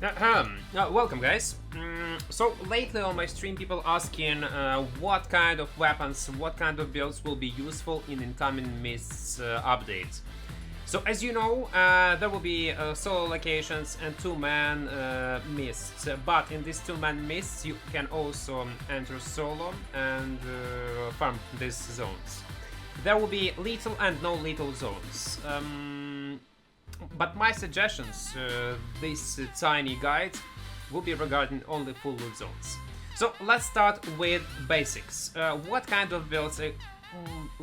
Welcome guys. So lately on my stream people asking what kind of weapons, what kind of builds will be useful in incoming MISTS updates. So as you know, there will be solo locations and two-man MISTs, but in these two-man MISTs you can also enter solo and farm these zones. There will be lethal and no lethal zones. But my suggestions, this tiny guide, will be regarding only full loot zones. So let's start with basics. What kind of builds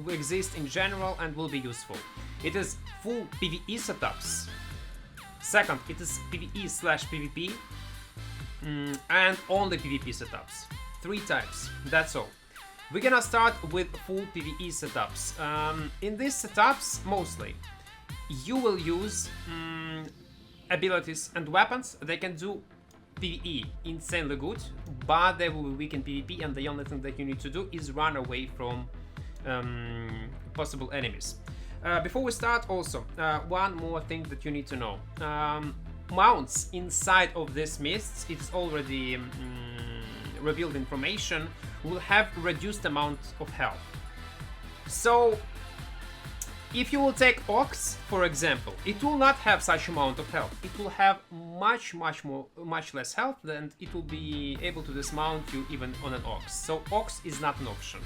exist in general and will be useful? It is full PvE setups. Second, it is PvE/PvP and only PvP setups. 3 types, that's all. We're gonna start with full PvE setups. In these setups, mostly, you will use abilities and weapons. They can do PvE insanely good, but they will be weak in PvP, and the only thing that you need to do is run away from possible enemies. Before we start, also, one more thing that you need to know. Mounts inside of this mists, it's already revealed information, will have reduced amount of health. So if you will take Ox, for example, it will not have such amount of health. It will have much less health, and it will be able to dismount you even on an Ox. So Ox is not an option.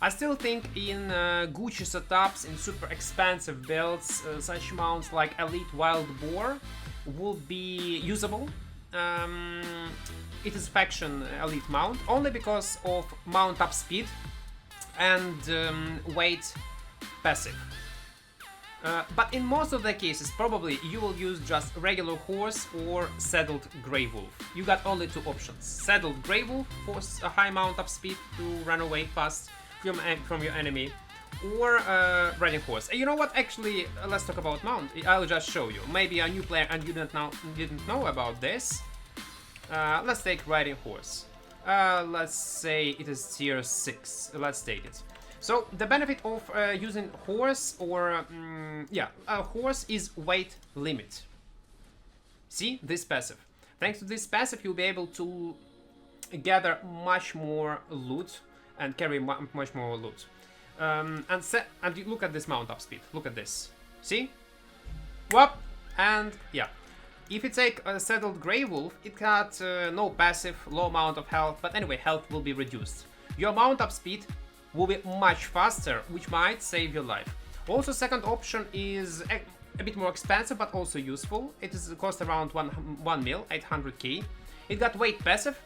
I still think in Gucci setups, in super expensive builds, such mounts like Elite Wild Boar will be usable. It is faction elite mount only because of mount up speed and weight passive. But in most of the cases, probably you will use just regular horse or saddled grey wolf. You got only 2 options: saddled grey wolf for a high mount up speed to run away fast from your enemy, or riding horse. You know what? Actually, let's talk about mount. I'll just show you. Maybe a new player and you didn't know about this. Let's take riding horse. Let's say it is tier 6. Let's take it. So the benefit of using horse or a horse is weight limit. See this passive. Thanks to this passive, you'll be able to gather much more loot and carry much more loot. And you look at this mount up speed. Look at this. See? Whoop! And yeah. If you take a saddled grey wolf, it got no passive, low amount of health, but anyway, health will be reduced. Your mount up speed will be much faster, which might save your life. Also, second option is a bit more expensive, but also useful. It is cost around 1 mil, 800k. It got weight passive,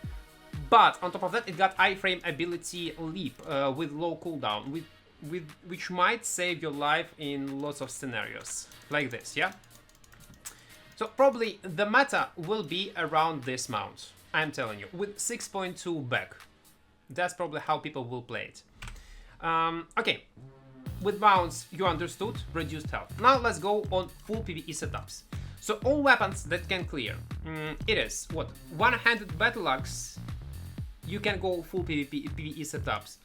but on top of that, it got iframe ability leap with low cooldown, which might save your life in lots of scenarios, like this, yeah? So probably the meta will be around this mount, I'm telling you, with 6.2 back. That's probably how people will play it. Okay, with mounts you understood, reduced health. Now let's go on full PvE setups. So all weapons that can clear, it is what, one-handed battle axe, you can go full PvE setups.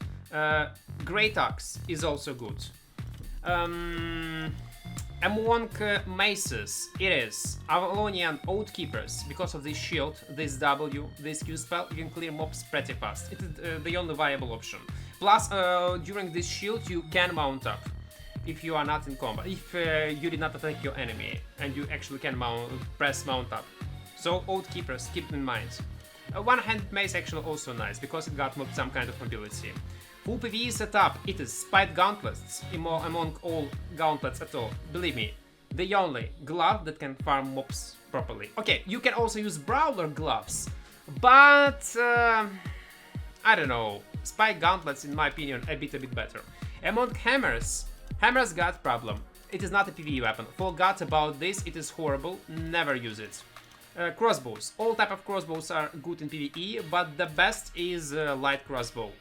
Great axe is also good. Among maces, it is Avalonian Oathkeepers. Because of this shield, this W, this Q spell, you can clear mobs pretty fast. It is the only viable option. Plus, during this shield, you can mount up if you are not in combat. If you did not attack your enemy, and you actually can press mount up. So, Oathkeepers, keep in mind. One-handed mace actually also nice, because it got some kind of mobility. Full PvE setup, it is Spiked Gauntlets among all gauntlets at all. Believe me, the only glove that can farm mobs properly. Okay, you can also use Brawler gloves, but I don't know. Spiked Gauntlets, in my opinion, a bit better. Among hammers, hammers got problem. It is not a PvE weapon. Forgot about this, it is horrible, never use it. Crossbows, all type of crossbows are good in PvE, but the best is light crossbow.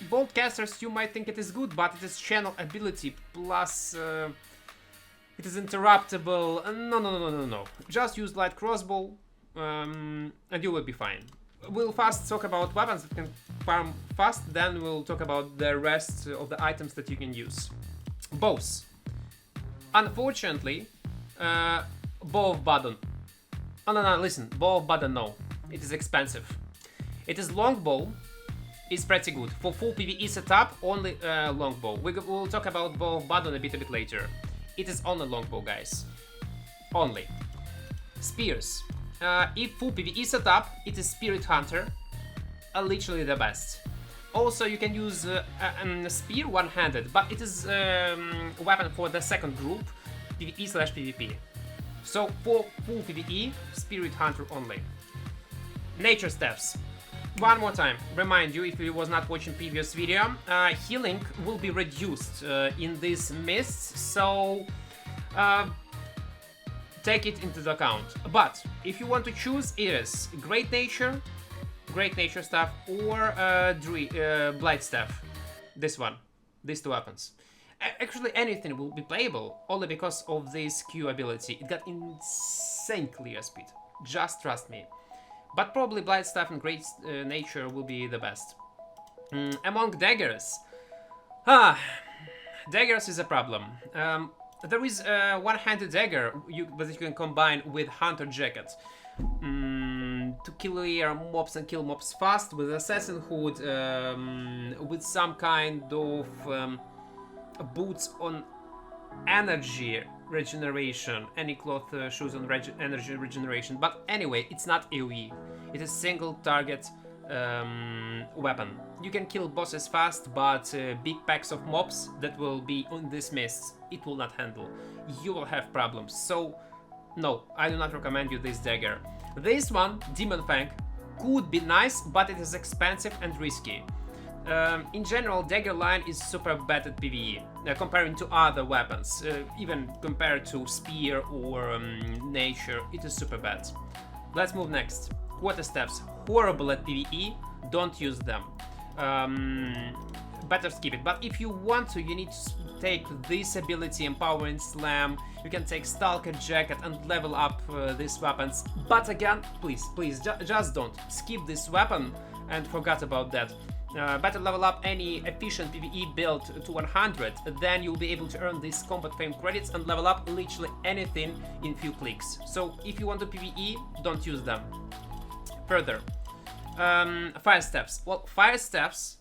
Bolt casters, you might think it is good, but it is channel ability plus it is interruptible. No. Just use light crossbow and you will be fine. We'll first talk about weapons that can farm fast, then we'll talk about the rest of the items that you can use. Bows. Unfortunately, bow of Badon. Oh no, listen, bow of Badon, no. It is expensive. It is longbow, is pretty good. For full PvE setup, only longbow. We'll talk about bow of Badon a bit later. It is only longbow, guys. Only. Spears. If full PvE setup, it is Spirit Hunter. Literally the best. Also, you can use a spear one-handed, but it is a weapon for the second group, PvE/PvP. So for full PvE, Spirit Hunter only. Nature Steps. One more time, remind you if you was not watching previous video, healing will be reduced in this MISTS, so take it into the account. But if you want to choose, it is Great Nature Staff or Blight Staff. This one, these two weapons. Actually, anything will be playable only because of this Q ability. It got insane clear speed. Just trust me. But probably Blight Staff and Great Nature will be the best. Among daggers. Daggers is a problem. There is a one-handed dagger that you can combine with Hunter Jacket. To clear mobs and kill mobs fast, with Assassin Hood, with some kind of boots on energy regeneration, any cloth shoes on energy regeneration. But anyway, it's not AoE. It is single target weapon. You can kill bosses fast, but big packs of mobs that will be on this MISTS, it will not handle. You will have problems. So no, I do not recommend you this dagger. This one, Demon Fang, could be nice, but it is expensive and risky. In general, dagger line is super bad at PvE, comparing to other weapons. Even compared to spear or nature, it is super bad. Let's move next. Quarterstaffs, horrible at PvE, don't use them. Better skip it. But if you want to, you need to take this ability, Empower and Slam. You can take Stalker Jacket and level up these weapons. But again, please, just don't. Skip this weapon and forget about that. Better level up any efficient PvE build to 100, then you'll be able to earn these combat fame credits and level up literally anything in few clicks. So if you want to PvE, don't use them. Further, Fire Staffs. Well, Fire Staffs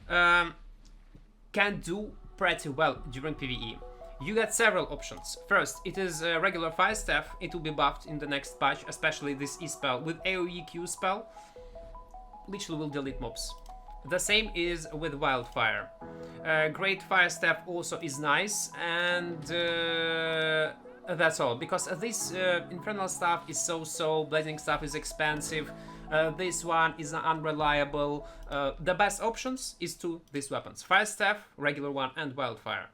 can do pretty well during PvE. You get several options. First, it is a regular Fire Staff. It will be buffed in the next patch, especially this E-spell. With AoE Q spell, literally will delete mobs. The same is with Wildfire. Great Fire Staff also is nice, and that's all. Because this Infernal Staff is so-so, Blazing Staff is expensive, this one is unreliable. The best options is these weapons. Fire Staff, regular one, and Wildfire.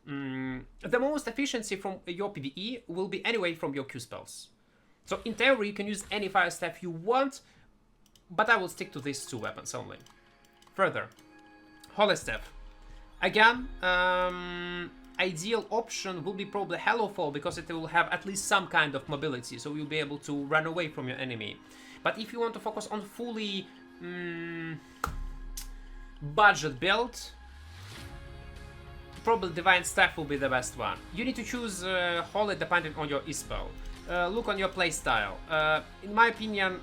The most efficiency from your PvE will be anyway from your Q spells. So in theory you can use any Fire Staff you want, but I will stick to these two weapons only. Further, Holy Staff. Again, ideal option will be probably Hallowfall, because it will have at least some kind of mobility, so you'll be able to run away from your enemy. But if you want to focus on fully budget build, probably Divine Staff will be the best one. You need to choose Holy depending on your E-spell. Look on your playstyle. In my opinion,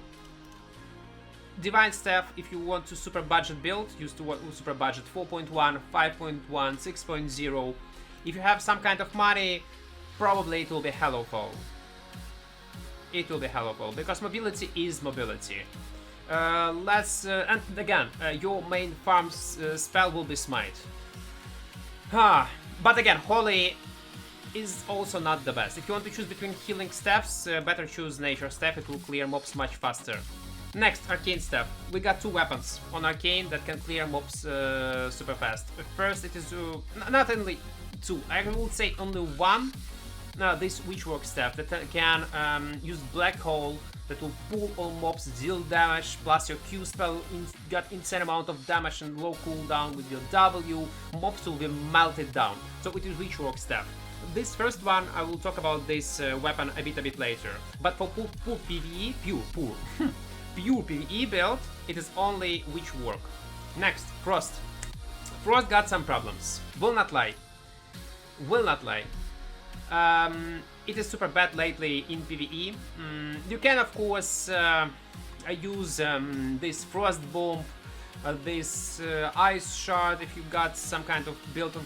Divine Staff, if you want to super budget build, use to super budget 4.1, 5.1, 6.0. If you have some kind of money, probably it will be Hallowfall. It will be Hallowfall, because mobility is mobility. And again, your main farm spell will be Smite. But again, Holy is also not the best. If you want to choose between healing staffs, better choose Nature Staff, it will clear mobs much faster. Next, Arcane Staff. We got two weapons on Arcane that can clear mobs super fast. First, it is not only two, I would say only one. This Witchwork Staff that can use Black Hole, that will pull all mobs, deal damage, plus your Q spell got insane amount of damage and low cooldown with your W. Mobs will be melted down. So it is Witchwork Staff. This first one, I will talk about this weapon a bit later. But for pure PvE, pure PvE build, it is only Witchwork. Next, Frost. Frost got some problems. Will not lie. it is super bad lately in PvE. You can of course use this frost bomb, this ice shard if you got some kind of build on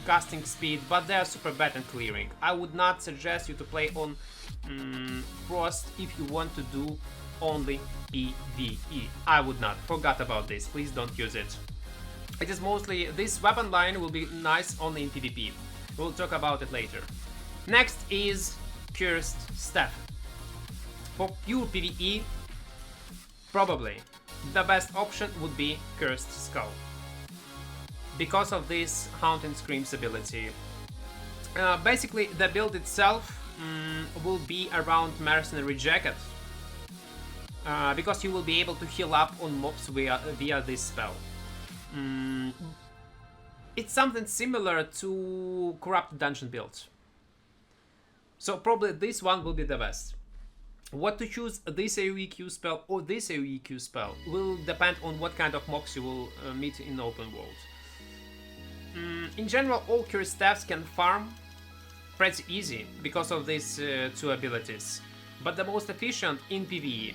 casting speed, but they are super bad in clearing. I would not suggest you to play on frost if you want to do only PvE. I would not. Forgot about this. Please don't use it. It is mostly, this weapon line will be nice only in PvP. We'll talk about it later. Next is Cursed Staff. For pure PvE, probably the best option would be Cursed Skull, because of this Haunting Screams ability. Basically, the build itself will be around Mercenary Jacket, because you will be able to heal up on mobs via this spell. It's something similar to Corrupt Dungeon build. So probably this one will be the best. What to choose, this AoE Q spell or this AoE Q spell, will depend on what kind of mobs you will meet in open world. In general, all Cursed Staffs can farm pretty easy because of these two abilities. But the most efficient in PvE,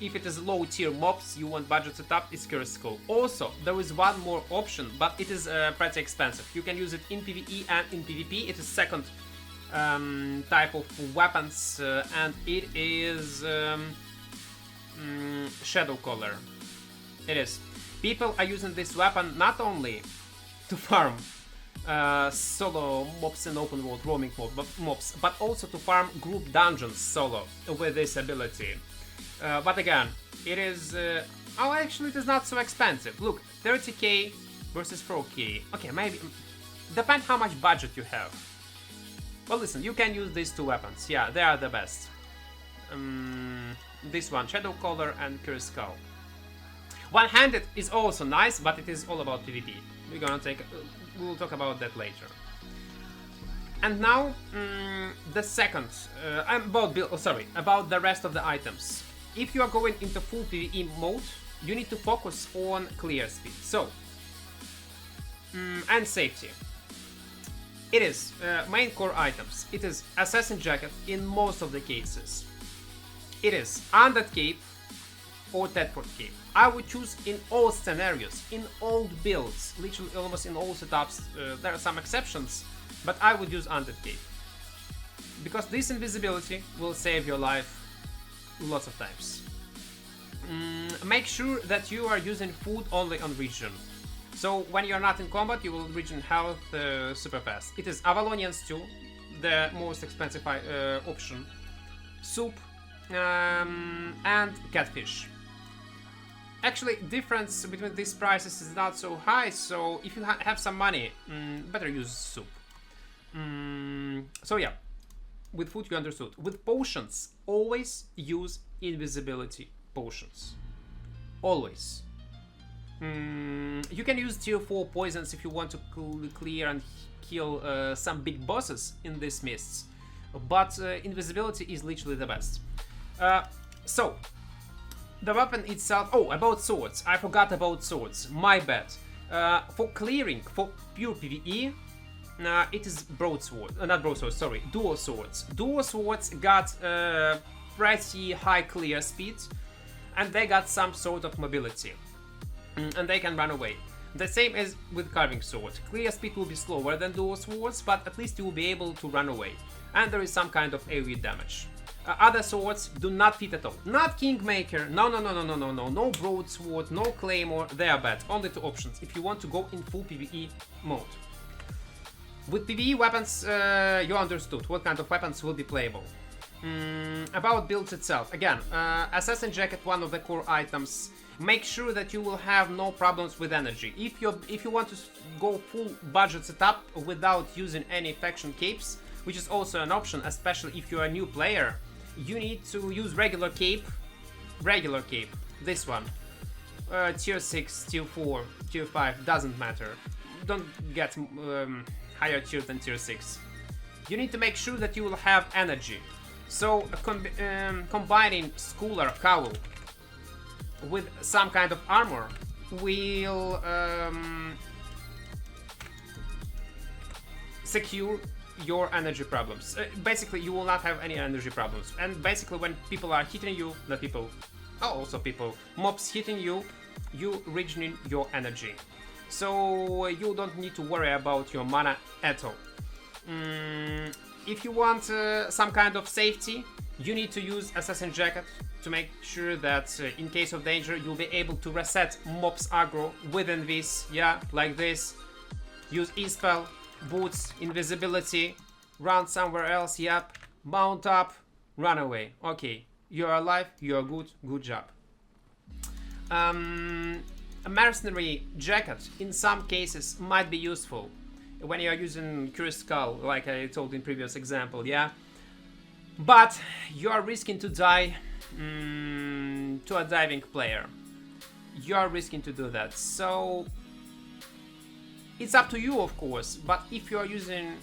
if it is low tier mobs you want budget setup, is Cursed Skull. Also, there is one more option, but it is pretty expensive. You can use it in PvE and in PvP. It is second type of weapons, and it is Shadow Collar. It is. People are using this weapon not only to farm solo mobs in open world roaming mobs, but also to farm group dungeons solo with this ability. But again, it is... oh, actually it is not so expensive. Look, 30k versus 4k. Okay, maybe... Depends how much budget you have. Well, listen, you can use these two weapons. Yeah, they are the best. This one, Shadow Collar and Cursed Skull. One-handed is also nice, but it is all about PvP. We'll talk about that later. And now, the second, about the rest of the items. If you are going into full PvE mode, you need to focus on clear speed. So, and safety. It is main core items. It is Assassin Jacket in most of the cases. It is Undead Cape or Teleport Cape. I would choose in all scenarios, in all builds, literally almost in all setups. There are some exceptions, but I would use Undead Cape, because this invisibility will save your life lots of times. Make sure that you are using food only on regen. So when you're not in combat, you will regen health super fast. It is Avalonian Stew, the most expensive option, soup, and catfish. Actually, difference between these prices is not so high, so if you have some money, better use soup. So yeah, with food you understood. With potions, always use invisibility potions. Always. You can use tier 4 poisons if you want to clear and kill some big bosses in these mists, but invisibility is literally the best. So, the weapon itself... Oh, about swords. I forgot about swords. My bad. For clearing, for pure PvE, it is broadsword. Not broadsword, sorry. Dual swords. Dual swords got pretty high clear speed, and they got some sort of mobility. And they can run away. The same as with carving sword. Clear speed will be slower than dual swords, but at least you will be able to run away. And there is some kind of AoE damage. Other swords do not fit at all. Not Kingmaker, no broadsword, no claymore, they are bad. Only two options if you want to go in full PvE mode. With PvE weapons, you understood what kind of weapons will be playable. About builds itself, again, Assassin Jacket, one of the core items. Make sure that you will have no problems with energy. If you want to go full budget setup without using any faction capes, which is also an option, especially if you're a new player, you need to use regular cape, this one. Tier 6, tier 4, tier 5, doesn't matter. Don't get higher tier than tier 6. You need to make sure that you will have energy. So combining Schooler Cowl with some kind of armor will secure your energy problems. Basically, you will not have any energy problems. And basically, when people are hitting you, not people, also people, mobs hitting you, you regenerate your energy. So you don't need to worry about your mana at all. If you want some kind of safety, you need to use Assassin Jacket to make sure that in case of danger, you'll be able to reset mobs aggro within this, yeah, like this. Use E-spell, boots, invisibility, run somewhere else, yep, mount up, run away. Okay, you're alive, you're good, good job. A mercenary jacket in some cases might be useful when you are using Cursed Skull, like I told in previous example, yeah. But you are risking to die to a diving player. You are risking to do that, so it's up to you, of course. But if you are using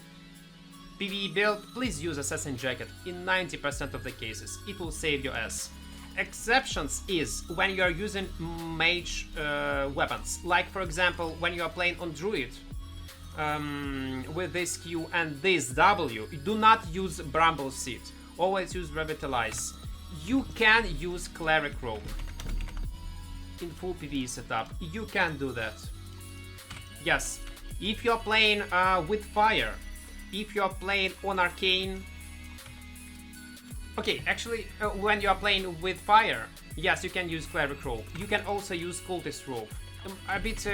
PvE build, please use Assassin Jacket. In 90% of the cases, it will save your ass. Exceptions is when you are using mage weapons, like for example when you are playing on Druid with this Q and this W. Do not use Bramble Seed, always use Revitalize. You can use Cleric Robe in full PvE setup, you can do that. Yes, if you're playing with fire, if you're playing on Arcane. Okay, actually, when you are playing with fire, yes, you can use Cleric Robe. You can also use Cultist Robe. A bit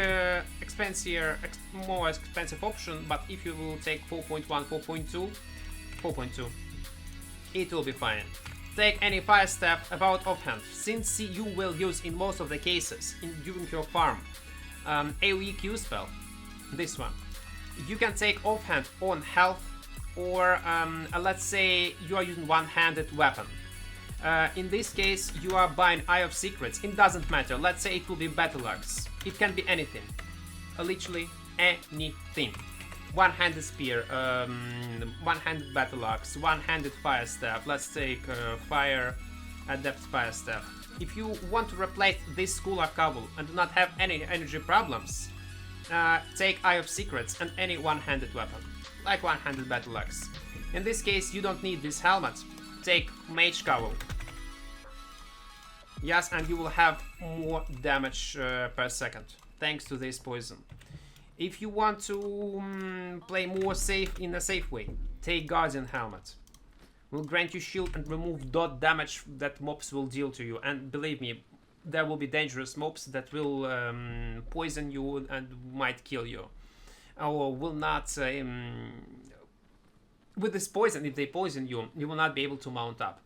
more expensive option, but if you will take 4.1, 4.2, it will be fine. Take any fire staff about offhand, since you will use in most of the cases during your farm AoE Q spell, this one. You can take offhand on health, or let's say you are using one-handed weapon. In this case, you are buying Eye of Secrets. It doesn't matter. Let's say it will be Battle Axe. It can be anything. Literally anything. One-handed spear, one-handed Battle Axe, one-handed Fire Staff. Let's take Fire Adept Fire Staff. If you want to replace this School of Kabul and do not have any energy problems, take Eye of Secrets and any one-handed weapon, like one-handed Battle Axe. In this case, you don't need this helmet. Take Mage Cowl. Yes, and you will have more damage per second, thanks to this poison. If you want to play more safe in a safe way, take Guardian Helmet. Will grant you shield and remove dot damage that mobs will deal to you. And believe me, there will be dangerous mobs that will poison you and might kill you. Or will not... with this poison, if they poison you, you will not be able to mount up.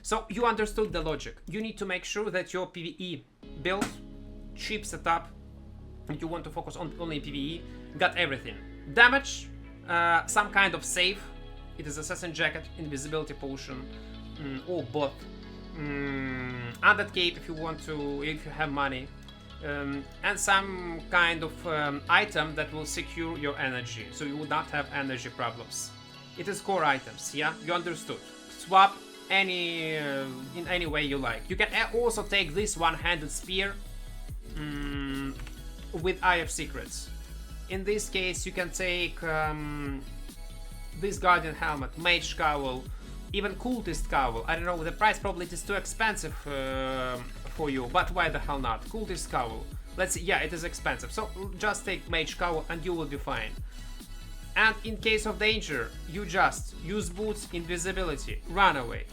So you understood the logic. You need to make sure that your PvE build, cheap setup, and you want to focus on only PvE, got everything. Damage, some kind of save. It is Assassin Jacket, Invisibility Potion, or both. Undead Cape if you want to, if you have money. And some kind of item that will secure your energy, so you will not have energy problems. It is core items, yeah? You understood. Swap any in any way you like. You can also take this one-handed spear with Eye of Secrets. In this case, you can take this Guardian Helmet, Mage Cowl, even Cultist Cowl. I don't know, the price probably is too expensive for you, but why the hell not? Cultist Cowl. Let's see, yeah, it is expensive. So just take Mage Cowl and you will be fine. And in case of danger, you just use boots, invisibility, run away.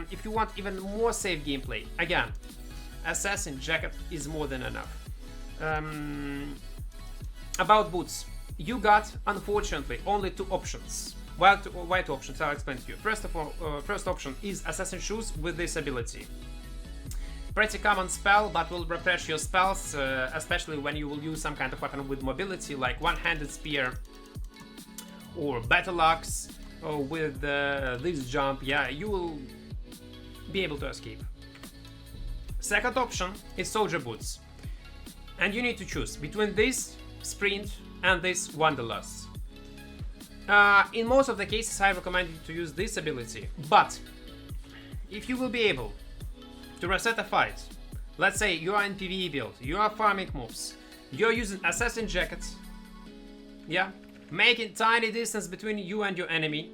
If you want even more safe gameplay, again, Assassin Jacket is more than enough. About boots, you got, unfortunately, only two options. Why two options? I'll explain to you. First option is Assassin Shoes with this ability. Pretty common spell, but will refresh your spells, especially when you will use some kind of weapon with mobility, like one-handed spear, or Battle Axe, or with this jump, yeah, you will be able to escape. Second option is Soldier Boots. And you need to choose between this Sprint and this Wanderlust. In most of the cases, I recommend you to use this ability, but if you will be able to reset a fight, let's say you are in PvE build, you are farming moves, you're using Assassin Jackets, yeah, making tiny distance between you and your enemy.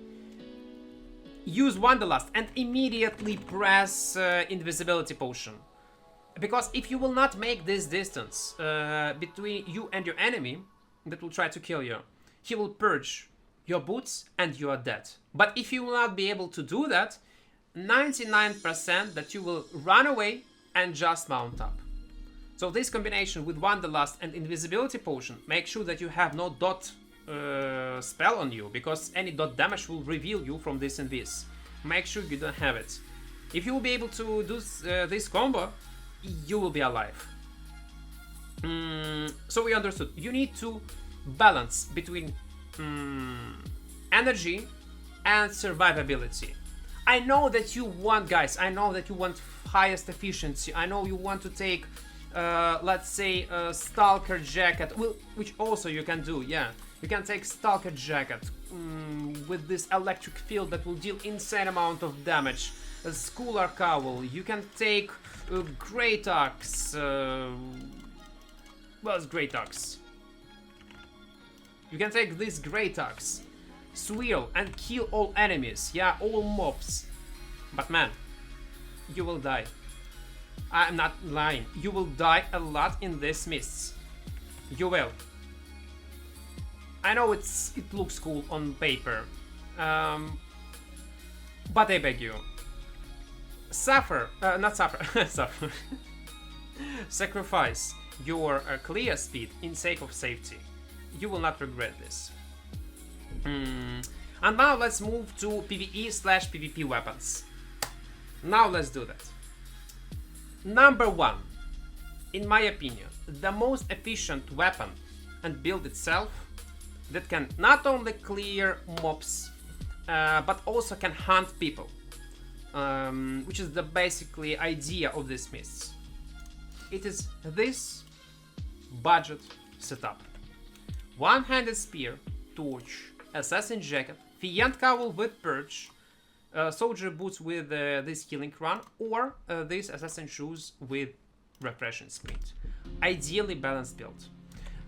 Use Wanderlust and immediately press Invisibility Potion. Because if you will not make this distance between you and your enemy that will try to kill you, he will purge your boots and you are dead. But if you will not be able to do that, 99% that you will run away and just mount up. So this combination with Wanderlust and Invisibility Potion, make sure that you have no dot spell on you, because any dot damage will reveal you from this and this. Make sure you don't have it. If you will be able to do this combo, you will be alive. So we understood. You need to balance between energy and survivability. I know that you want, guys, I know that you want highest efficiency. I know you want to take, let's say, a Stalker Jacket, which also you can do, yeah. You can take Stalker Jacket with this electric field that will deal insane amount of damage. A Scholar Cowl. You can take Great Axe. What's Great Axe? You can take this Great Axe, swirl, and kill all enemies. Yeah, all mobs. But man, you will die. I'm not lying. You will die a lot in this Mists. You will. I know it looks cool on paper, but I beg you, suffer, not suffer, suffer. Sacrifice your clear speed in sake of safety. You will not regret this. And now let's move to PvE/PvP weapons. Now let's do that. Number one, in my opinion, the most efficient weapon and build itself that can not only clear mobs, but also can hunt people, which is the basically idea of this Mists. It is this budget setup. One-handed spear, torch, assassin jacket, Fiend cowl with purge, soldier boots with this healing crown, or these assassin shoes with refreshing sprint. Ideally balanced build.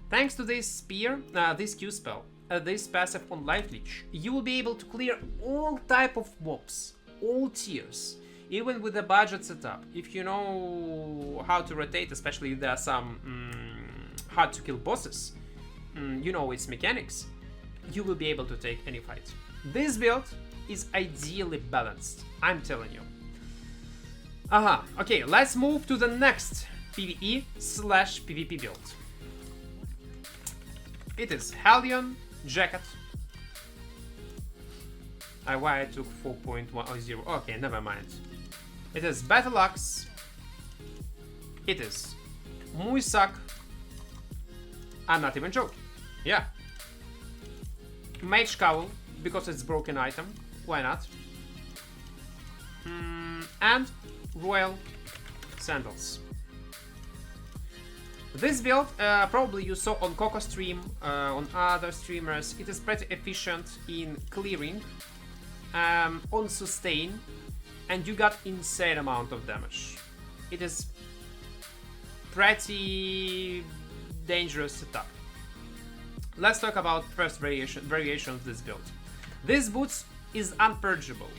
Thanks to this spear, this Q spell, this passive on life leech, you will be able to clear all type of mobs, all tiers, even with the budget setup. If you know how to rotate, especially if there are some hard to kill bosses, you know its mechanics, you will be able to take any fight. This build is ideally balanced, I'm telling you. Okay, let's move to the next PvE/PvP build. It is Albion jacket. Why I took 4.10? Okay, never mind. It is Battle Axe. It is Muisak. I'm not even joking. Yeah. Mage Cowl, because it's broken item. Why not? And Royal Sandals. This build, probably you saw on Coco stream, on other streamers, it is pretty efficient in clearing, on sustain, and you got insane amount of damage. It is pretty dangerous setup. Let's talk about first variation of this build. This boots is unpurgeable.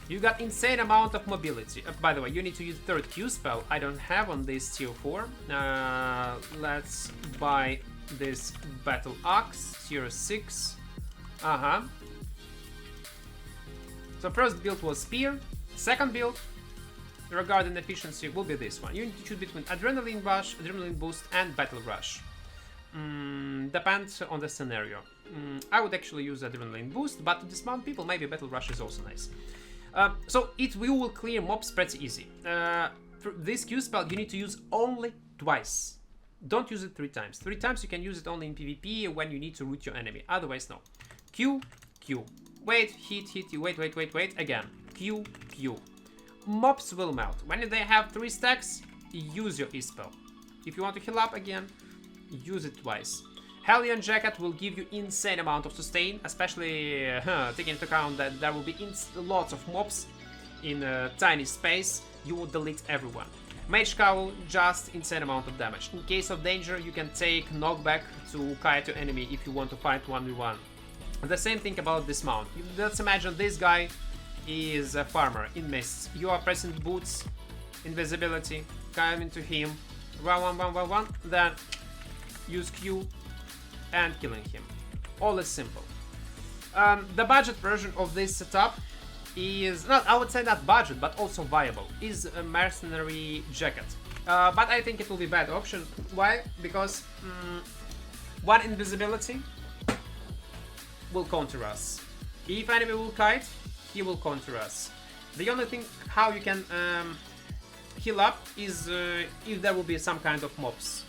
You got insane amount of mobility. By the way, you need to use third Q spell. I don't have on this tier 4. Let's buy this Battle Axe, tier 6. So first build was Spear. Second build, regarding efficiency, will be this one. You need to choose between Adrenaline Rush, Adrenaline Boost, and Battle Rush. Depends on the scenario. I would actually use Adrenaline Boost, but to dismount people, maybe Battle Rush is also nice. So we will clear mobs pretty easy. For this Q spell you need to use only twice. Don't use it 3 times. 3 times you can use it only in PvP when you need to root your enemy. Otherwise, no. Q, Q. Wait, hit, wait, again. Q, Q. Mobs will melt. When they have 3 stacks, use your E-spell. If you want to heal up again, use it twice. Hellion Jacket will give you insane amount of sustain, especially taking into account that there will be lots of mobs in a tiny space. You will delete everyone. Mage Cowl, just insane amount of damage. In case of danger, you can take knockback to kite your enemy if you want to fight 1v1. The same thing about dismount. Let's imagine this guy is a farmer in mists. You are pressing boots, invisibility, come into him, run, then use Q and killing him. All is simple. The budget version of this setup is not, I would say not budget, but also viable, is a mercenary jacket. But I think it will be a bad option. Why? Because one invisibility will counter us. If enemy will kite, he will counter us. The only thing how you can heal up is if there will be some kind of mobs.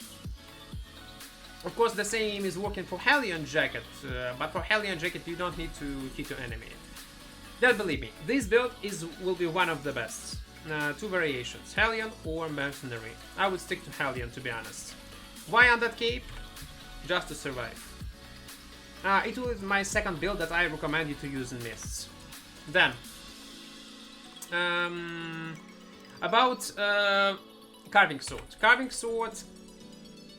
Of course, the same is working for Hellion Jacket, but for Hellion Jacket you don't need to hit your enemy. Then believe me, this build will be one of the best. Two variations, Hellion or Mercenary. I would stick to Hellion, to be honest. Why on that cape? Just to survive. It was my second build that I recommend you to use in Mists. Then, about Carving Sword. Carving Sword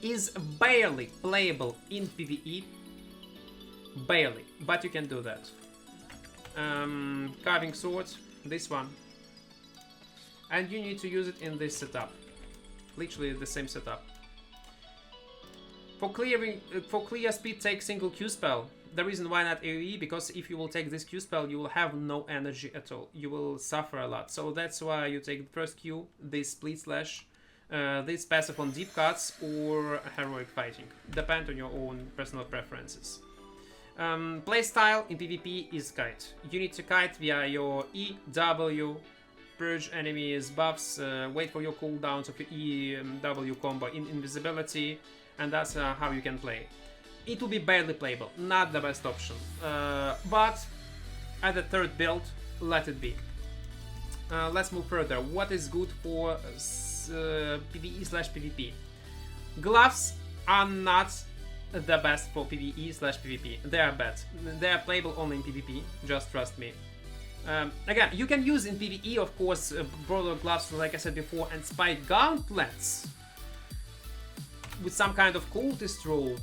is barely playable in PvE. Barely, but you can do that. Carving Sword, this one. And you need to use it in this setup. Literally the same setup. For clear speed, take single Q spell. The reason why not AoE, because if you will take this Q spell, you will have no energy at all. You will suffer a lot. So that's why you take the first Q, this split slash, this passive on deep cuts, or heroic fighting. Depend on your own personal preferences. Playstyle in PvP is kite. You need to kite via your E, W, purge enemies, buffs, wait for your cooldowns of your E, W combo in invisibility, and that's how you can play. It will be barely playable, not the best option, but at the third build, let it be. Let's move further. What is good for PvE/PvP? Gloves are not the best for PvE/PvP. They are bad. They are playable only in PvP, just trust me. Again, you can use in PvE, of course, broader gloves, like I said before, and spike gauntlets with some kind of cultist robe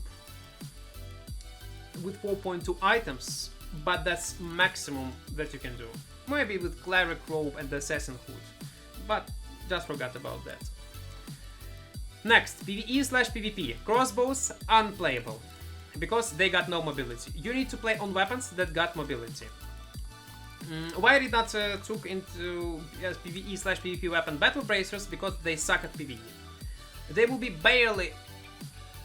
with 4.2 items, but that's maximum that you can do. Maybe with cleric robe and the assassin hood, but just forgot about that. Next, PvE/PvP. Crossbows unplayable because they got no mobility. You need to play on weapons that got mobility. Why I did not took into PvE/PvP weapon battle bracers? Because they suck at PvE. They will be barely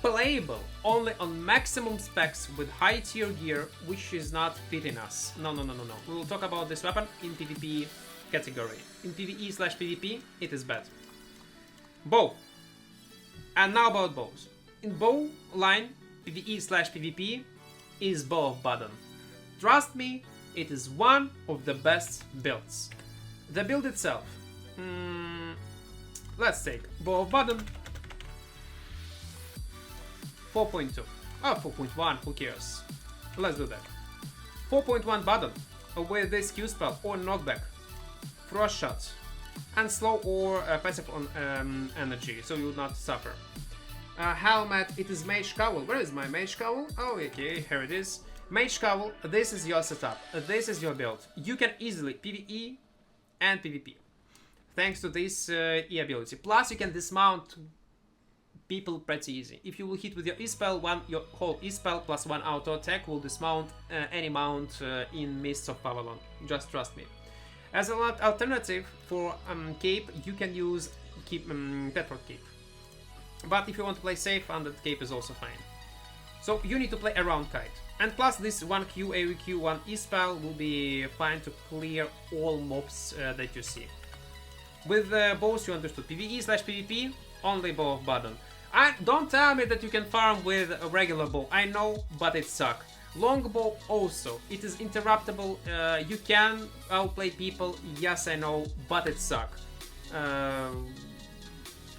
playable only on maximum specs with high tier gear, which is not fitting us. No. We will talk about this weapon in PvP category. In PvE/PvP, it is bad. Bow. And now about bows. In bow line, PvE/PvP is Bow of Badon. Trust me, it is one of the best builds. The build itself. Let's take Bow of Badon. 4.2. Oh, 4.1, who cares? Let's do that. 4.1 Badon with this Q spell or knockback, frost shot, and slow or passive on energy, so you will not suffer. Helmet, it is Mage Cowl. Where is my Mage Cowl? Oh, okay, here it is. Mage Cowl, this is your setup, this is your build. You can easily PvE and PvP, thanks to this E ability. Plus, you can dismount people pretty easy. If you will hit with your E-spell, your whole E-spell plus one auto attack will dismount any mount in Mists of Avalon. Just trust me. As an alternative for cape, you can use Tetrod cape. But if you want to play safe, Undead cape is also fine. So you need to play around kite. And plus this 1Q, AoQ, 1 E-spell will be fine to clear all mobs that you see. With bows, you understood. PvE/PvP, only Bow of Badon. Don't tell me that you can farm with a regular bow. I know, but it sucks. Longbow also. It is interruptible. You can outplay people. Yes, I know, but it sucks.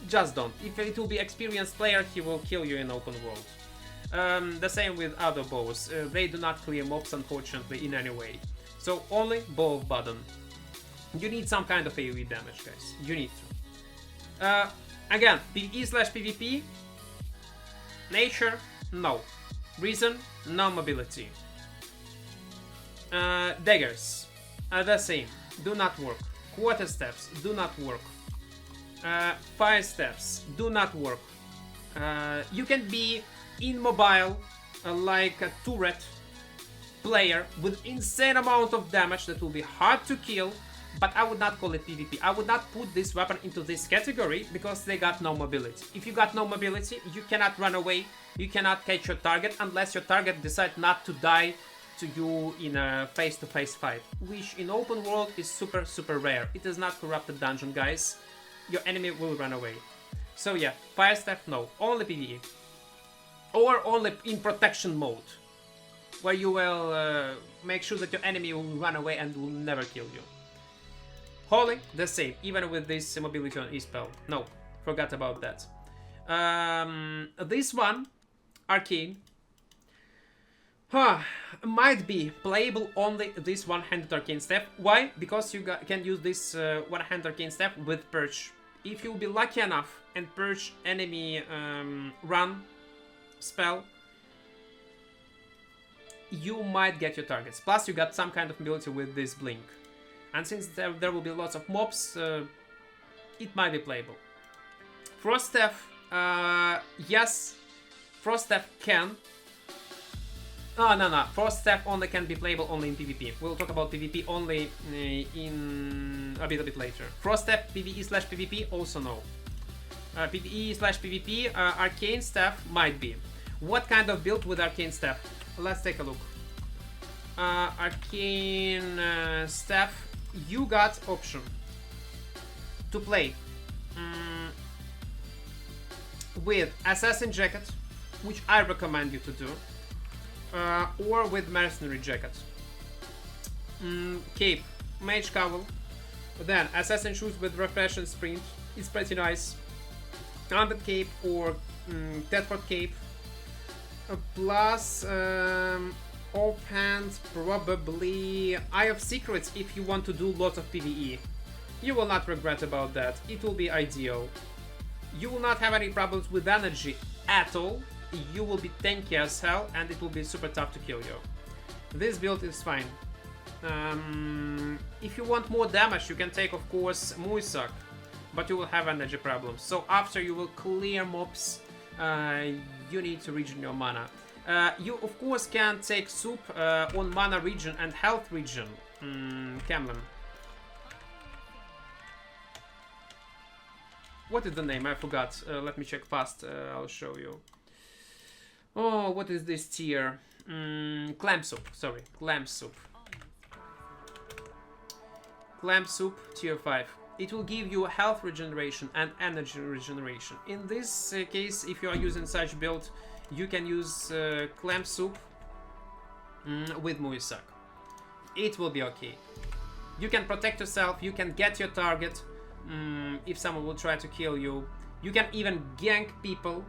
Just don't. If it will be experienced player, he will kill you in open world. The same with other bows. They do not clear mobs, unfortunately, in any way. So only Bow of Badon. You need some kind of AoE damage, guys. You need to. Again, PvE/PvP. Nature, no. Reason, no mobility. Daggers, the same, do not work. Quarter steps, do not work. Fire steps, do not work. You can be immobile, like a turret player with insane amount of damage that will be hard to kill, but I would not call it PvP. I would not put this weapon into this category because they got no mobility. If you got no mobility, you cannot run away, you cannot catch your target unless your target decides not to die to you in a face-to-face fight, which in open world is super rare. It is not corrupted dungeon, guys. Your enemy will run away. So yeah, fire staff, no, only PvE. Or only in protection mode, where you will make sure that your enemy will run away and will never kill you. Holy, the same, even with this mobility on E-spell. No, forgot about that. This one, Arcane, might be playable only this one-handed Arcane Staff. Why? Because you can use this one-handed Arcane Staff with Purge. If you'll be lucky enough and Purge enemy run spell, you might get your targets. Plus you got some kind of mobility with this blink. And since there will be lots of mobs, it might be playable. Frost Staff, yes, Frost Staff can. No. Frost Staff only can be playable only in PvP. We'll talk about PvP only in a bit later. Frost Staff PvE/PvP also no. PvE/PvP Arcane Staff might be. What kind of build with Arcane Staff? Let's take a look. Arcane Staff, you got option to play with Assassin Jacket, which I recommend you to do, or with Mercenary Jacket. Cape, Mage Cowl, then Assassin Shoes with Refresh and Sprint, it's pretty nice. Undead Cape or Tedford Cape, plus offhand probably Eye of Secrets if you want to do lots of PvE. You will not regret about that, it will be ideal. You will not have any problems with energy at all, you will be tanky as hell and it will be super tough to kill you. This build is fine. If you want more damage you can take of course Muisak, but you will have energy problems. So after you will clear mobs, you need to regen your mana. You of course can take soup on mana regen and health regen. Camlin. What is the name? I forgot. Let me check fast. I'll show you. Oh, what is this tier? Clam soup. Sorry, clam soup. Clam soup tier 5. It will give you health regeneration and energy regeneration. In this case, if you are using such build, you can use clam soup with Muisak. It will be okay. You can protect yourself, you can get your target if someone will try to kill you. You can even gank people.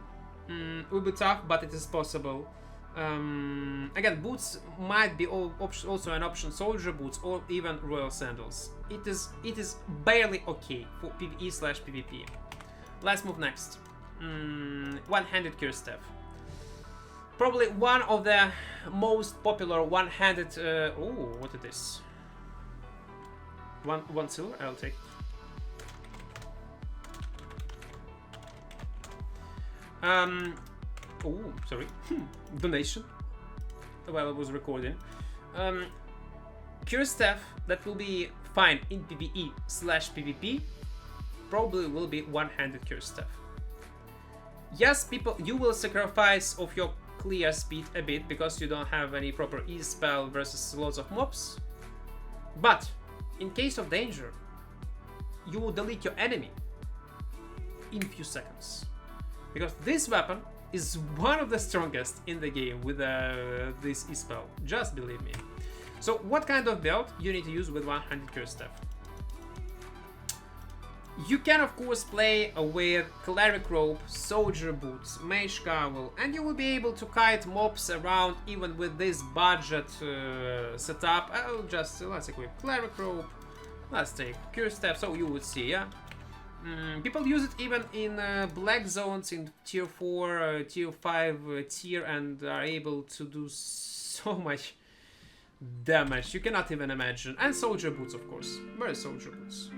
Will be tough, but it is possible. Again, boots might be also an option, soldier boots or even royal sandals. It is barely okay for PvE/PvP. Let's move next. One-handed Cure Staff. Probably one of the most popular one-handed. Oh, what is this? One silver. I'll take. Oh, sorry. Donation. While I was recording. Cure Staff that will be fine in PvE/PvP probably will be one-handed Cure Staff. Yes, people, you will sacrifice of your clear speed a bit because you don't have any proper E-spell versus lots of mobs. But in case of danger, you will delete your enemy in few seconds. Because this weapon is one of the strongest in the game with this E-spell, just believe me. So what kind of build you need to use with one-handed Cure Staff? You can of course play with Cleric Robe, Soldier Boots, Mage Cowl, and you will be able to kite mobs around even with this budget setup. Let's equip Cleric Robe, let's take Cure Staff, so you would see, yeah? People use it even in black zones in tier 4, tier 5 tier and are able to do so much damage you cannot even imagine. And soldier boots, of course. Where is soldier boots?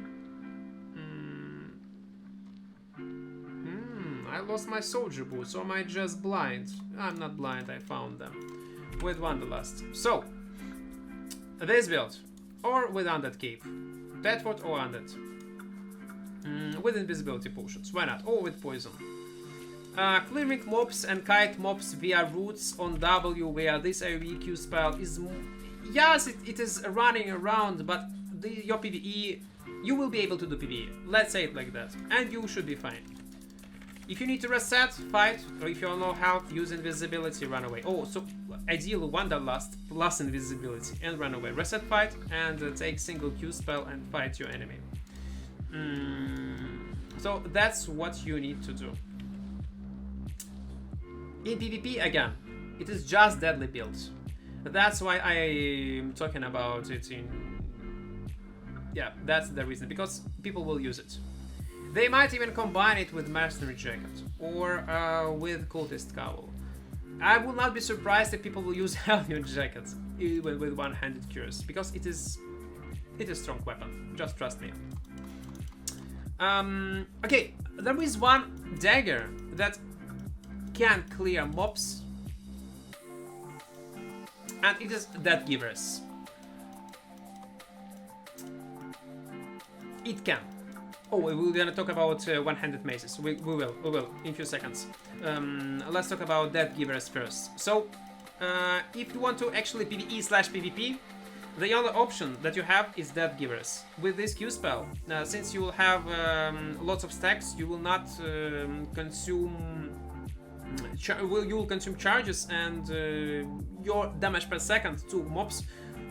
I lost my soldier boots, or am I just blind? I'm not blind, I found them. With Wanderlust. So, this build, or with Undead Cape. Bedford or Undead. With invisibility potions, why not? Or with poison. Clearing mobs and kite mobs via roots on W, where this AoE Q spell is... Yes, it is running around, but your PvE... You will be able to do PvE. Let's say it like that. And you should be fine. If you need to reset, fight, or if you're low health, use invisibility, run away. Oh, so ideally Wanderlust plus invisibility and run away. Reset, fight, and take single Q spell and fight your enemy. So that's what you need to do. In PvP, again, it is just deadly builds. That's why I'm talking about it in... Yeah, that's the reason, because people will use it. They might even combine it with Mercenary Jacket or with Cultist Cowl. I will not be surprised if people will use Albion Jacket even with one-handed cures, because it is a strong weapon. Just trust me. Okay, there is one dagger that can clear mobs, and it is Death Givers. It can. Oh, we're gonna talk about one-handed maces. We will in a few seconds. Let's talk about Death Givers first. So, if you want to actually PvE/PvP, the only option that you have is Death Givers. With this Q spell, since you will have lots of stacks, you will not consume... you will consume charges, and your damage per second to mobs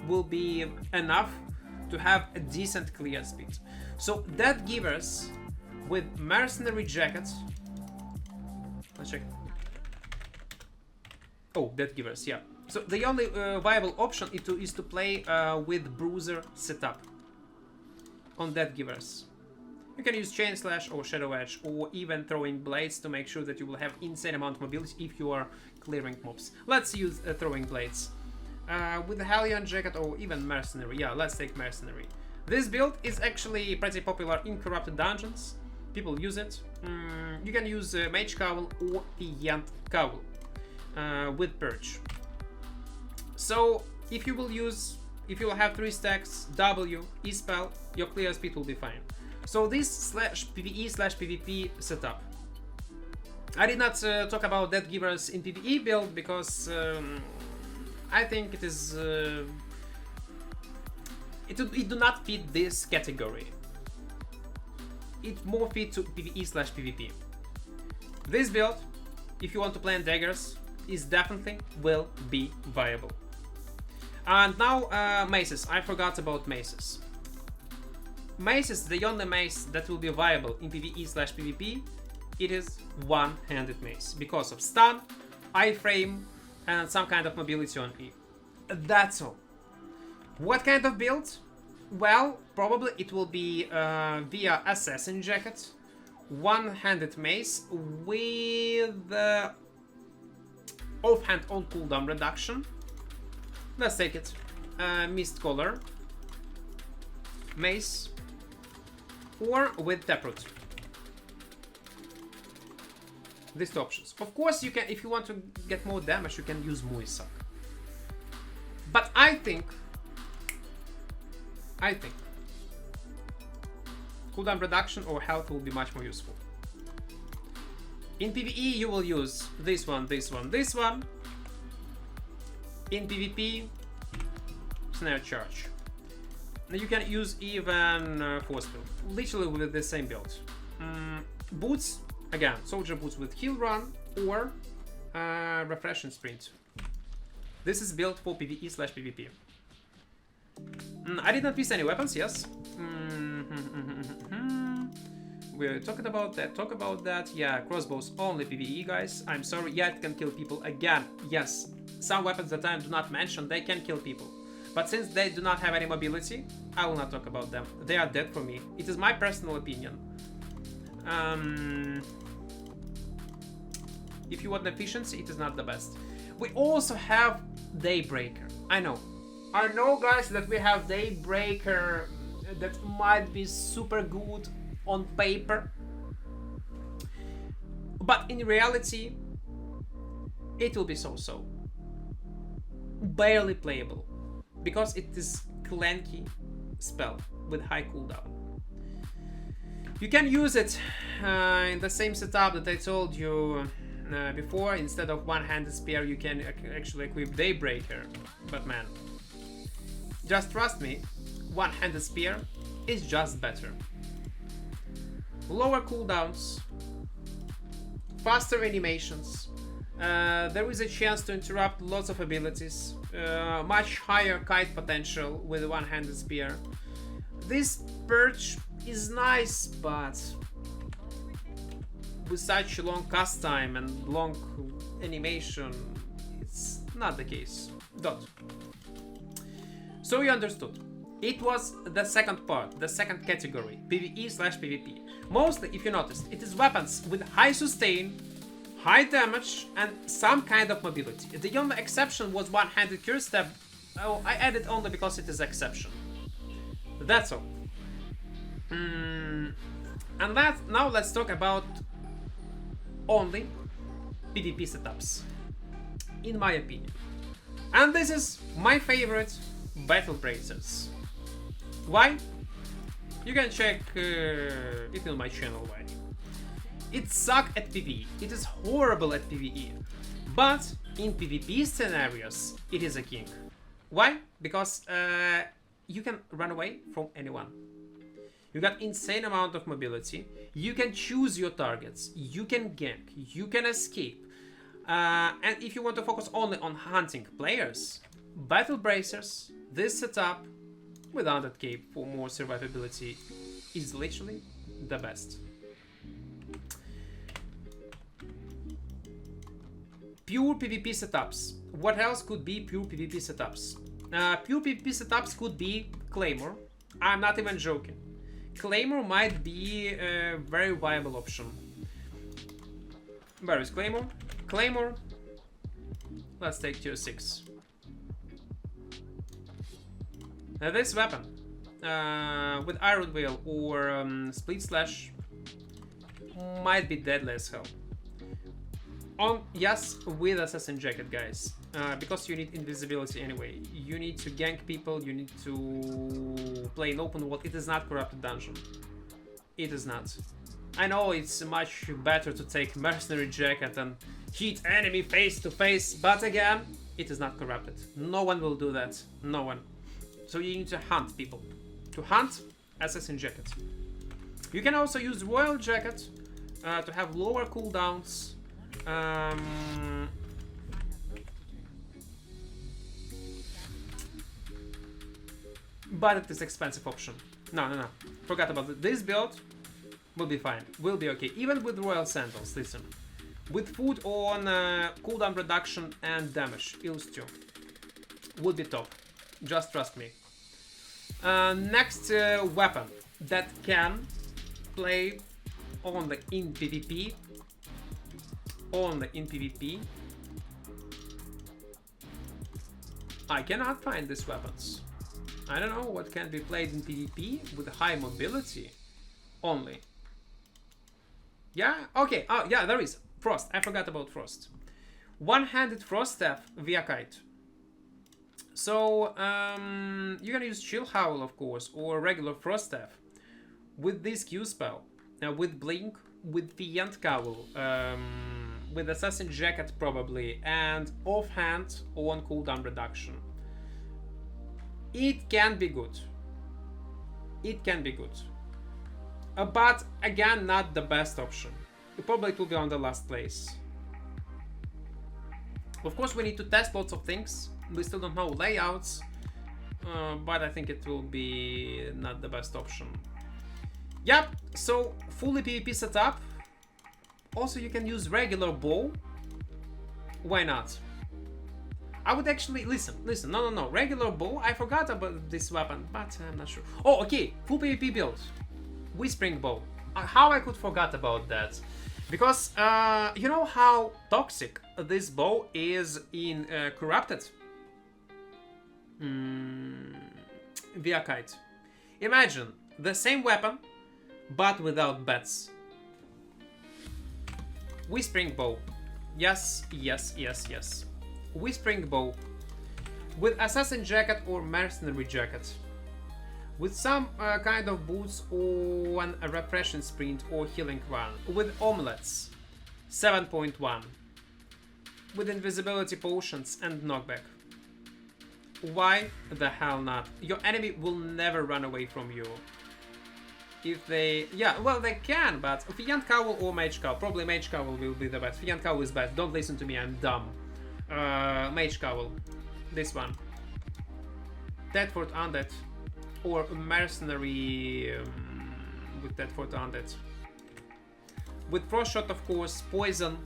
will be enough to have a decent clear speed. So Death Givers with Mercenary Jacket. Let's check. Oh, Death Givers, yeah. So the only viable option is to play with Bruiser setup on Death Givers. You can use Chain Slash or Shadow Edge, or even Throwing Blades to make sure that you will have insane amount of mobility if you are clearing mobs. Let's use Throwing Blades. With the Albion Jacket or even Mercenary. Yeah, let's take Mercenary. This build is actually pretty popular in corrupted dungeons. People use it. You can use Mage Cowl or Yant Cowl with Purge. So if you will have 3 stacks W, E-Spell, your clear speed will be fine. So this /PvE/PvP setup. I did not talk about Death Givers in PvE build because I think it is it do not fit this category. It more fit to PvE/PvP. This build, if you want to play on daggers, is definitely will be viable. And now maces. I forgot about maces. Maces, the only mace that will be viable in PvE/PvP, it is one-handed mace because of stun, iframe, and some kind of mobility on E. That's all. What kind of build? Well, probably it will be via Assassin Jacket, one-handed mace with offhand on cooldown reduction. Let's take it. Mist Collar, mace, or with Taproot. These two options. Of course, you can, if you want to get more damage, you can use Muisak. But I think cooldown reduction or health will be much more useful. In PvE, you will use this one, this one, this one. In PvP, Snare Charge. Now you can use even Force Field, literally with the same build. Boots, again, Soldier Boots with Heal Run or Refresh and Sprint. This is built for PvE/PvP. I did not miss any weapons, yes. We're talking about that, talk about that. Yeah, crossbows only PvE, guys. I'm sorry, yeah, it can kill people. Again, yes, some weapons that I do not mention, they can kill people. But since they do not have any mobility, I will not talk about them. They are dead for me. It is my personal opinion. If you want efficiency, it is not the best. We also have Daybreaker. I know. I know, guys, that we have Daybreaker that might be super good on paper, but in reality, it will be so-so. Barely playable, because it is clanky spell with high cooldown. You can use it in the same setup that I told you before. Instead of one-handed spear, you can actually equip Daybreaker. But man, just trust me, one-handed spear is just better. Lower cooldowns, faster animations, there is a chance to interrupt lots of abilities, much higher kite potential with a one-handed spear. This perch is nice, but with such a long cast time and long animation, it's not the case. Dot. So you understood. It was the second part, the second category, PvE/PvP. Mostly, if you noticed, it is weapons with high sustain, high damage, and some kind of mobility. The only exception was one-handed cure step. Oh, I added only because it is exception. That's all. And now let's talk about only PvP setups, in my opinion. And this is my favorite, Battle Bracers. Why? You can check it on my channel why. It sucks at PvE, it is horrible at PvE, but in PvP scenarios, it is a king. Why? Because you can run away from anyone. You got insane amount of mobility, you can choose your targets, you can gank, you can escape. And if you want to focus only on hunting players, Battle Bracers, this setup with 100k for more survivability is literally the best. Pure PvP setups. What else could be pure PvP setups? Pure PvP setups could be Claymore. I'm not even joking. Claymore might be a very viable option. Where is Claymore? Claymore. Let's take tier 6. Now this weapon with Iron Veil or Split Slash might be deadly as hell. Yes, with Assassin Jacket, guys, because you need invisibility anyway. You need to gank people, you need to play in open world. It is not Corrupted Dungeon. It is not. I know it's much better to take Mercenary Jacket and hit enemy face to face, but again, it is not Corrupted. No one will do that. No one. So you need to hunt people. To hunt, Assassin Jacket. You can also use Royal Jacket to have lower cooldowns. But it is expensive option. No. Forgot about it. This build will be fine. Will be okay. Even with Royal Sandals, listen. With food on cooldown reduction and damage, Ills 2 would be top. Just trust me. Next weapon that can play only in PvP. Only in PvP. I cannot find these weapons. I don't know what can be played in PvP with high mobility only. Yeah? Okay. Oh, yeah, there is. Frost. I forgot about Frost. One-handed Frost Staff via Kite. So, you're gonna use Chill Howl, of course, or regular Frost Staff with this Q spell, with Blink, with Fiend Cowl, with Assassin Jacket probably, and offhand on cooldown reduction. It can be good. It can be good. But again, not the best option. Probably it will be on the last place. Of course, we need to test lots of things. We still don't know layouts, but I think it will be not the best option. Yep, so fully PvP setup. Also, you can use regular bow. Why not? I would actually listen. No. Regular bow. I forgot about this weapon, but I'm not sure. Oh, okay. Full PvP build. Whispering bow. How I could forget about that? Because you know how toxic this bow is in Corrupted. Via kite. Imagine the same weapon, but without bats. Whispering bow. Yes, yes, yes, yes. Whispering bow. With assassin jacket or mercenary jacket. With some kind of boots or a repression sprint or healing one. With omelets. 7.1. With invisibility potions and knockback. Why the hell not? Your enemy will never run away from you. If they... yeah, well, they can, but Fiend Cowl or Mage Cowl. Probably Mage Cowl will be the best. Fiend Cowl is best. Don't listen to me, I'm dumb. Mage Cowl. This one. Deadfort Undead. Or Mercenary with Deadfort Undead. With Frost Shot, of course, Poison.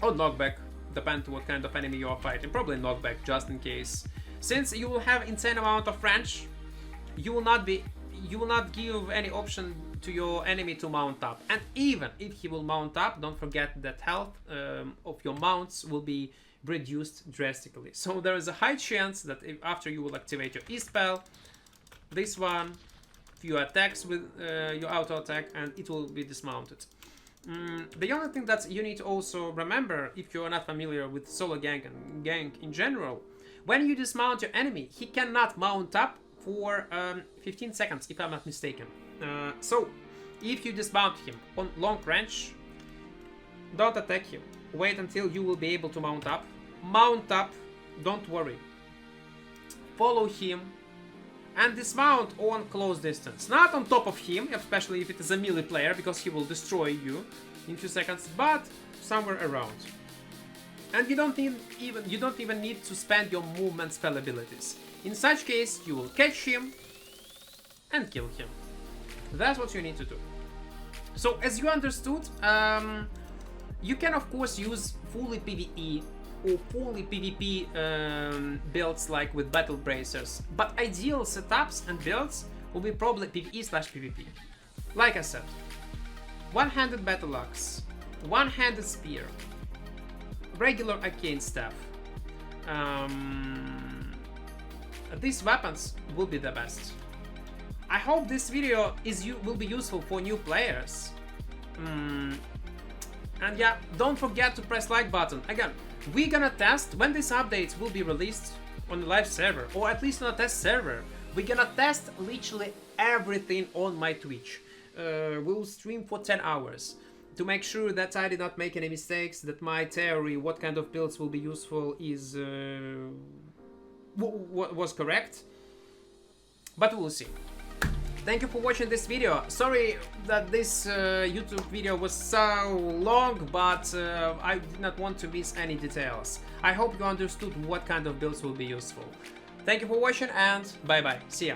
Or Knockback. Depends what kind of enemy you are fighting. Probably Knockback, just in case. Since you will have insane amount of range, you will not give any option to your enemy to mount up. And even if he will mount up, don't forget that health of your mounts will be reduced drastically. So there is a high chance that after you will activate your E-spell, this one, few attacks with your auto attack, and it will be dismounted. The only thing that you need to also remember, if you're not familiar with solo gank and gank in general, when you dismount your enemy, he cannot mount up for 15 seconds, if I'm not mistaken. So, if you dismount him on long range, don't attack him. Wait until you will be able to mount up. Mount up, don't worry. Follow him and dismount on close distance. Not on top of him, especially if it is a melee player, because he will destroy you in 2 seconds, but somewhere around. And you don't even need to spend your movement spell abilities. In such case, you will catch him and kill him. That's what you need to do. So, as you understood, you can of course use fully PvE or fully PvP builds like with battle bracers, but ideal setups and builds will be probably PvE/PvP. Like I said, one-handed battle axe, one-handed spear, regular arcane staff. These weapons will be the best. I hope this video will be useful for new players. And yeah, don't forget to press like button. Again, we're gonna test when this update will be released on the live server, or at least on a test server. We're gonna test literally everything on my Twitch. We'll stream for 10 hours to make sure that I did not make any mistakes, that my theory, what kind of builds will be useful, is was correct. But we'll see. Thank you for watching this video. Sorry that this YouTube video was so long, but I did not want to miss any details. I hope you understood what kind of builds will be useful. Thank you for watching, and bye bye. See ya.